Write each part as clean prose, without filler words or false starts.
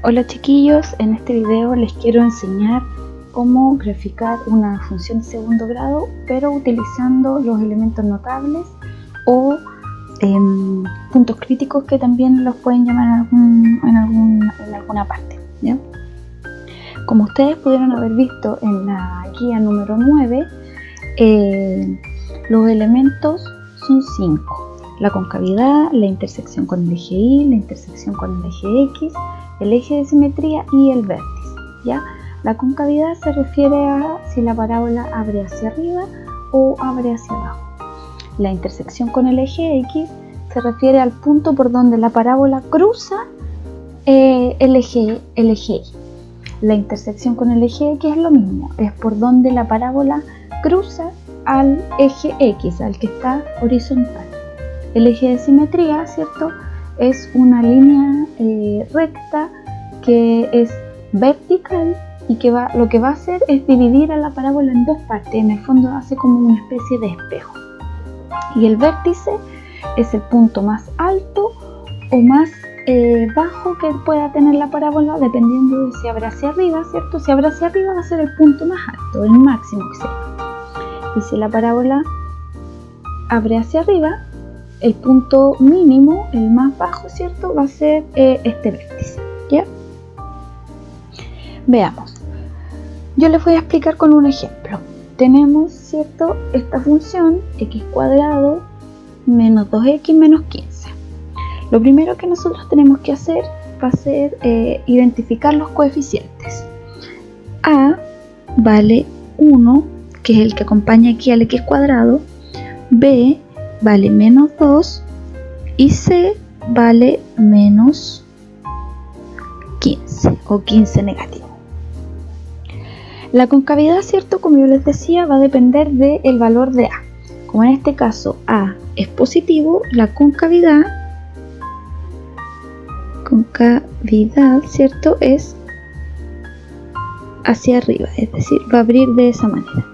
Hola chiquillos, en este video les quiero enseñar cómo graficar una función de segundo grado, pero utilizando los elementos notables o puntos críticos, que también los pueden llamar en alguna parte, ¿ya? Como ustedes pudieron haber visto en la guía número 9, los elementos son 5. La concavidad, la intersección con el eje Y, la intersección con el eje X, el eje de simetría y el vértice, ¿ya? La concavidad se refiere a si la parábola abre hacia arriba o abre hacia abajo. La intersección con el eje X se refiere al punto por donde la parábola cruza el eje Y. La intersección con el eje X es lo mismo, es por donde la parábola cruza al eje X, al que está horizontal. El eje de simetría, ¿cierto?, es una línea recta que es vertical y que lo que va a hacer es dividir a la parábola en dos partes. En el fondo hace como una especie de espejo. Y el vértice es el punto más alto o más bajo que pueda tener la parábola, dependiendo de si abre hacia arriba, ¿cierto? Si abre hacia arriba va a ser el punto más alto, el máximo que sea. Y si la parábola abre hacia arriba, el punto mínimo, el más bajo, ¿cierto?, va a ser este vértice, ¿ya? Veamos. Yo les voy a explicar con un ejemplo. Tenemos, ¿cierto?, esta función x cuadrado menos 2x menos 15. Lo primero que nosotros tenemos que hacer va a ser identificar los coeficientes. A vale 1, que es el que acompaña aquí al x cuadrado. B vale menos 2 y C vale menos 15 o 15 negativo. La concavidad, ¿cierto?, como yo les decía, va a depender del valor de A. Como en este caso A es positivo, la concavidad, ¿cierto?, es hacia arriba, es decir, va a abrir de esa manera.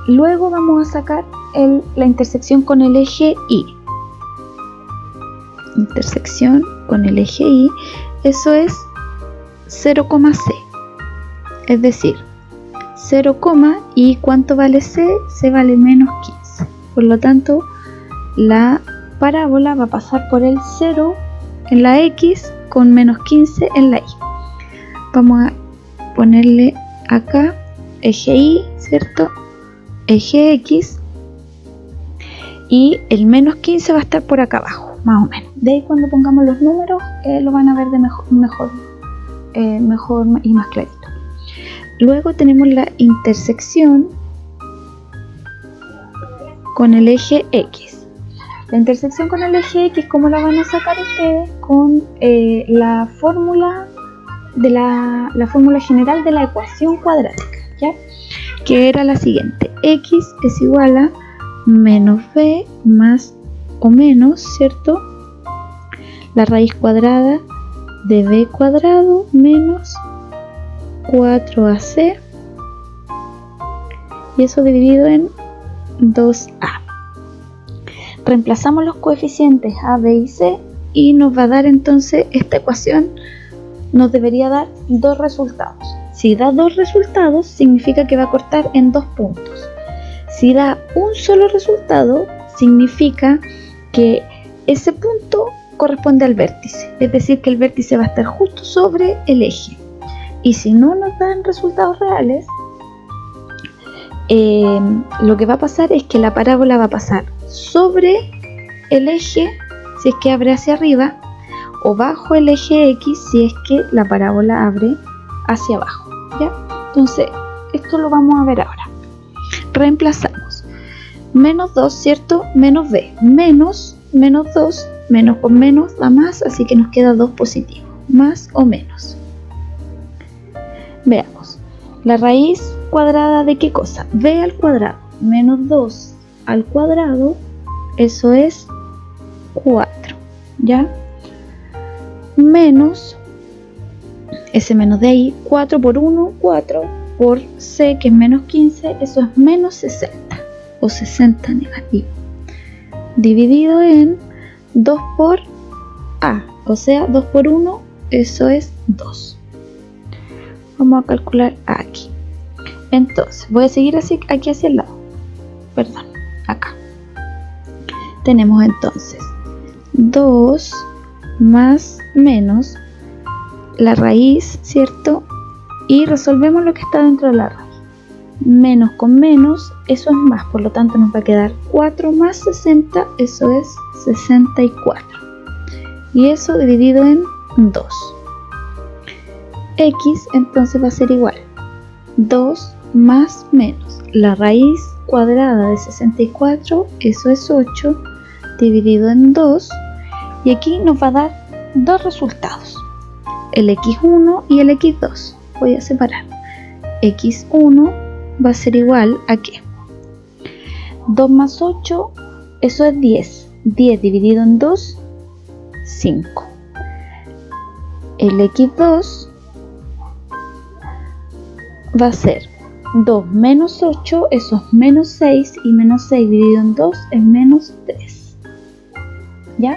Luego vamos a sacar la intersección con el eje Y. Intersección con el eje Y, eso es 0,C. Es decir, 0, y ¿cuánto vale C? C vale menos 15. Por lo tanto, la parábola va a pasar por el 0 en la X con menos 15 en la Y. Vamos a ponerle acá eje Y, ¿cierto?, eje X, y el menos 15 va a estar por acá abajo, más o menos. De ahí, cuando pongamos los números, lo van a ver de mejor y más clarito. Luego tenemos la intersección con el eje X. La intersección con el eje X, ¿cómo la van a sacar ustedes? Con la fórmula general de la ecuación cuadrática, ¿ya?, que era la siguiente: x es igual a menos b más o menos, ¿cierto?, la raíz cuadrada de b cuadrado menos 4ac, y eso dividido en 2a. Reemplazamos los coeficientes a, b y c y nos va a dar entonces esta ecuación. Nos debería dar dos resultados. Si da dos resultados, significa que va a cortar en dos puntos. Si da un solo resultado, significa que ese punto corresponde al vértice, es decir, que el vértice va a estar justo sobre el eje. Y si no nos dan resultados reales, lo que va a pasar es que la parábola va a pasar sobre el eje si es que abre hacia arriba, o bajo el eje X si es que la parábola abre hacia abajo, ¿ya? Entonces, esto lo vamos a ver ahora. Reemplazamos menos 2, ¿cierto?, menos b, menos 2, menos con menos da más, así que nos queda 2 positivo, más o menos. Veamos, la raíz cuadrada de ¿qué cosa? B al cuadrado menos 2 al cuadrado, eso es 4, ¿ya? Menos ese menos de ahí, 4 por 1, 4 por C, que es menos 15, eso es menos 60 o 60 negativo, dividido en 2 por a, o sea 2 por 1, eso es 2. Vamos a calcular a aquí. Entonces voy a seguir así, aquí hacia el lado, perdón, acá tenemos entonces 2 más menos la raíz, ¿cierto? Y resolvemos lo que está dentro de la raíz. Menos con menos, eso es más, por lo tanto nos va a quedar 4 más 60, eso es 64. Y eso dividido en 2. X entonces va a ser igual 2 más menos la raíz cuadrada de 64, eso es 8, dividido en 2. Y aquí nos va a dar dos resultados, el x1 y el x2. Voy a separar. x1 va a ser igual a ¿qué? 2 más 8, eso es 10. 10 dividido en 2, 5. El x2 va a ser 2 menos 8, eso es menos 6, y menos 6 dividido en 2 es menos 3. ¿Ya?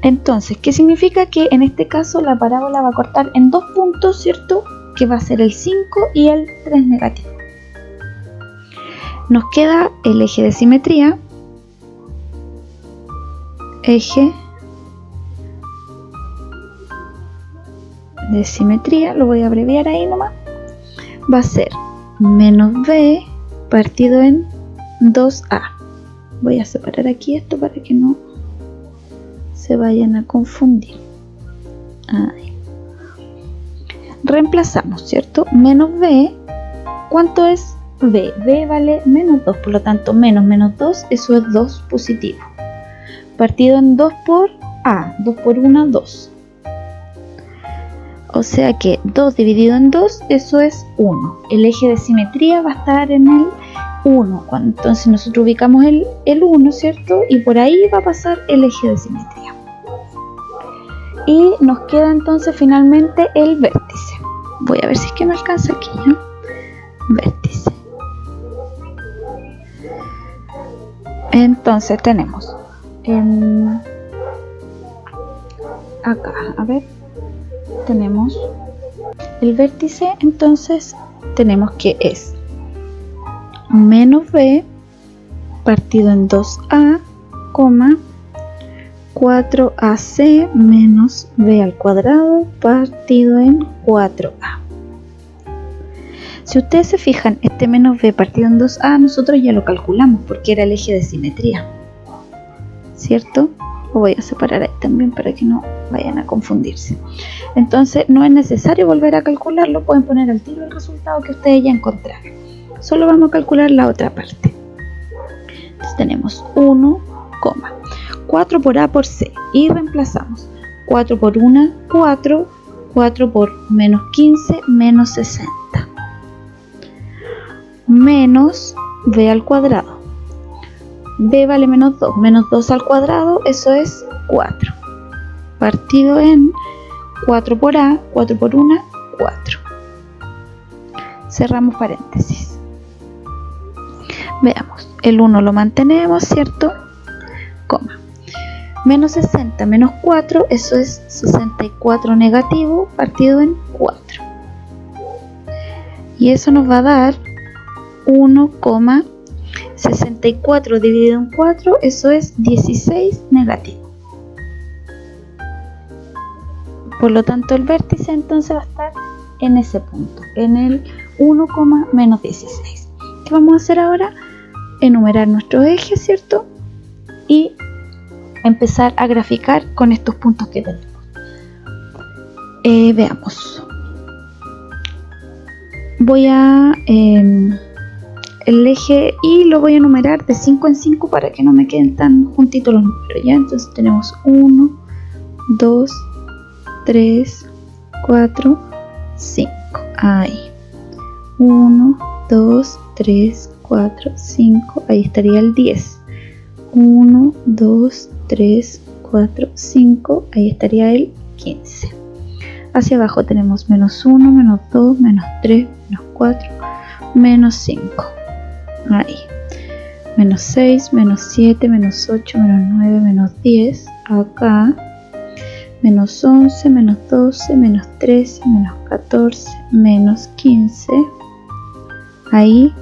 Entonces, ¿qué significa? Que en este caso la parábola va a cortar en dos puntos, ¿cierto? Que va a ser el 5 y el 3 negativo. Nos queda el eje de simetría. Eje de simetría, lo voy a abreviar ahí nomás. Va a ser menos b partido en 2a. Voy a separar aquí esto para que no se vayan a confundir. Ahí. Reemplazamos, ¿cierto? Menos b, ¿cuánto es b? b vale menos 2, por lo tanto menos 2, eso es 2 positivo. Partido en 2 por a, 2 por 1, 2. O sea que 2 dividido en 2, eso es 1. El eje de simetría va a estar en el 1. Entonces nosotros ubicamos el 1, ¿cierto? Y por ahí va a pasar el eje de simetría. Y nos queda entonces finalmente el vértice. Voy a ver si es que me alcanza aquí, ¿no? Vértice. Entonces tenemos acá, a ver, tenemos el vértice. Entonces tenemos que es menos b partido en 2a, 4ac menos b al cuadrado partido en 4a. Si ustedes se fijan, este menos b partido en 2a nosotros ya lo calculamos porque era el eje de simetría, ¿cierto? Lo voy a separar ahí también para que no vayan a confundirse. Entonces no es necesario volver a calcularlo, pueden poner al tiro el resultado que ustedes ya encontraron. Solo vamos a calcular la otra parte. Entonces tenemos 1, 4 por a por c, y reemplazamos 4 por 1, 4, 4 por menos 15, menos 60, menos b al cuadrado. B vale menos 2 al cuadrado, eso es 4, partido en 4 por a, 4 por 1, 4. Cerramos paréntesis. Veamos, el 1 lo mantenemos, ¿cierto? Menos 60 menos 4, eso es 64 negativo partido en 4. Y eso nos va a dar 1,64 dividido en 4, eso es 16 negativo. Por lo tanto el vértice entonces va a estar en ese punto, en el 1, menos 16. ¿Qué vamos a hacer ahora? Enumerar nuestros ejes, ¿cierto? Y empezar a graficar con estos puntos que tenemos. Veamos. Voy a el eje Y lo voy a enumerar de 5 en 5 para que no me queden tan juntitos los números, ¿ya? Entonces tenemos 1, 2, 3, 4, 5. Ahí. 1, 2, 3, 4, 5. Ahí estaría el 10. 1, 2, 3, 4, 5. Ahí estaría el 15. Hacia abajo tenemos menos 1, menos 2, menos 3, menos 4, menos 5. Ahí. Menos 6, menos 7, menos 8, menos 9, menos 10. Acá. menos 11, menos 12, menos 13, menos 14, menos 15, ahí,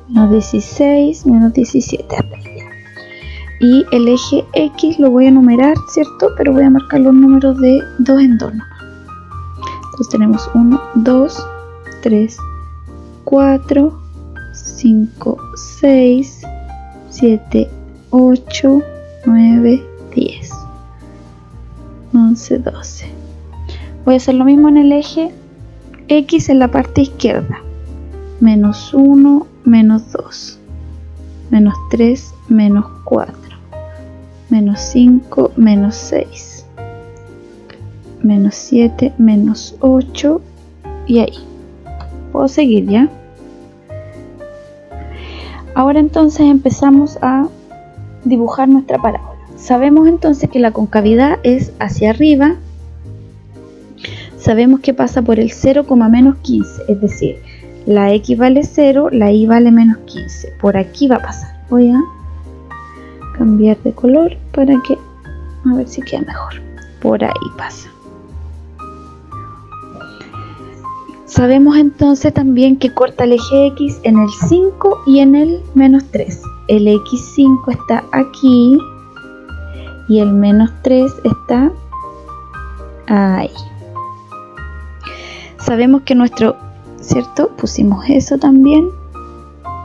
menos 16, menos 17, y el eje X lo voy a numerar, ¿cierto? Pero voy a marcar los números de 2 en 2 nomás. Entonces tenemos 1, 2, 3, 4, 5, 6, 7, 8, 9, 10, 11, 12. Voy a hacer lo mismo en el eje X en la parte izquierda. Menos 1, menos 2, menos 3, menos 4, menos 5, menos 6, menos 7, menos 8, y ahí. Puedo seguir, ¿ya? Ahora entonces empezamos a dibujar nuestra parábola. Sabemos entonces que la concavidad es hacia arriba. Sabemos que pasa por el 0, menos 15, es decir, la X vale 0, la Y vale menos 15. Por aquí va a pasar. Voy a cambiar de color para que, a ver si queda mejor. Por ahí pasa. Sabemos entonces también que corta el eje X en el 5 y en el menos 3. El X5 está aquí y el menos 3 está ahí. Sabemos que nuestro, ¿cierto? Pusimos eso también,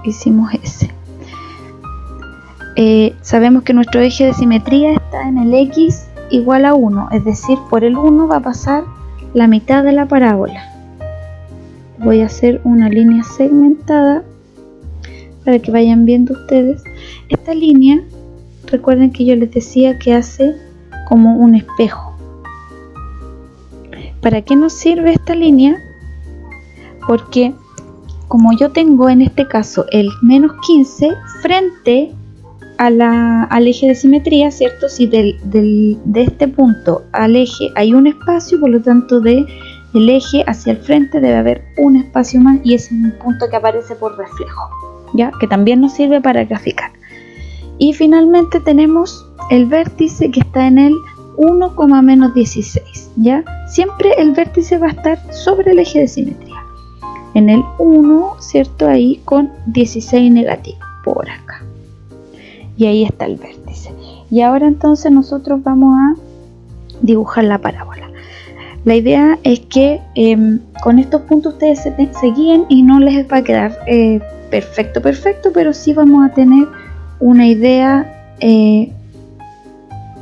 hicimos ese. Sabemos que nuestro eje de simetría está en el X igual a 1, es decir, por el 1 va a pasar la mitad de la parábola. Voy a hacer una línea segmentada para que vayan viendo ustedes. Esta línea, recuerden que yo les decía que hace como un espejo. ¿Para qué nos sirve esta línea? Porque como yo tengo en este caso el menos 15 frente al eje de simetría, ¿cierto? Si de este punto al eje hay un espacio, por lo tanto del eje hacia el frente debe haber un espacio más, y ese es un punto que aparece por reflejo, ¿ya? Que también nos sirve para graficar. Y finalmente tenemos el vértice que está en el 1, menos 16, ¿ya? Siempre el vértice va a estar sobre el eje de simetría. En el 1, ¿cierto? Ahí con 16 negativo, por acá. Y ahí está el vértice. Y ahora entonces nosotros vamos a dibujar la parábola. La idea es que con estos puntos ustedes se guíen y no les va a quedar perfecto, pero sí vamos a tener una idea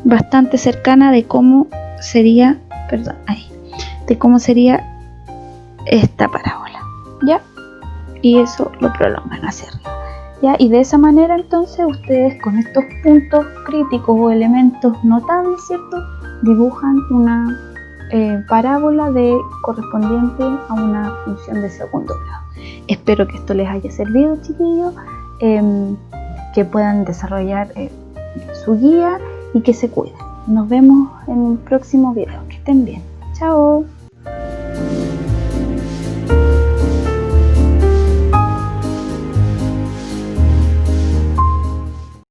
bastante cercana de cómo sería, de cómo sería esta parábola, ¿ya? Y eso lo prolongan hacia arriba, ¿ya? Y de esa manera entonces ustedes con estos puntos críticos o elementos notables, ¿cierto? Dibujan una parábola correspondiente a una función de segundo grado. Espero que esto les haya servido, chiquillos, que puedan desarrollar su guía y que se cuiden. Nos vemos en un próximo video. Que estén bien. Chao.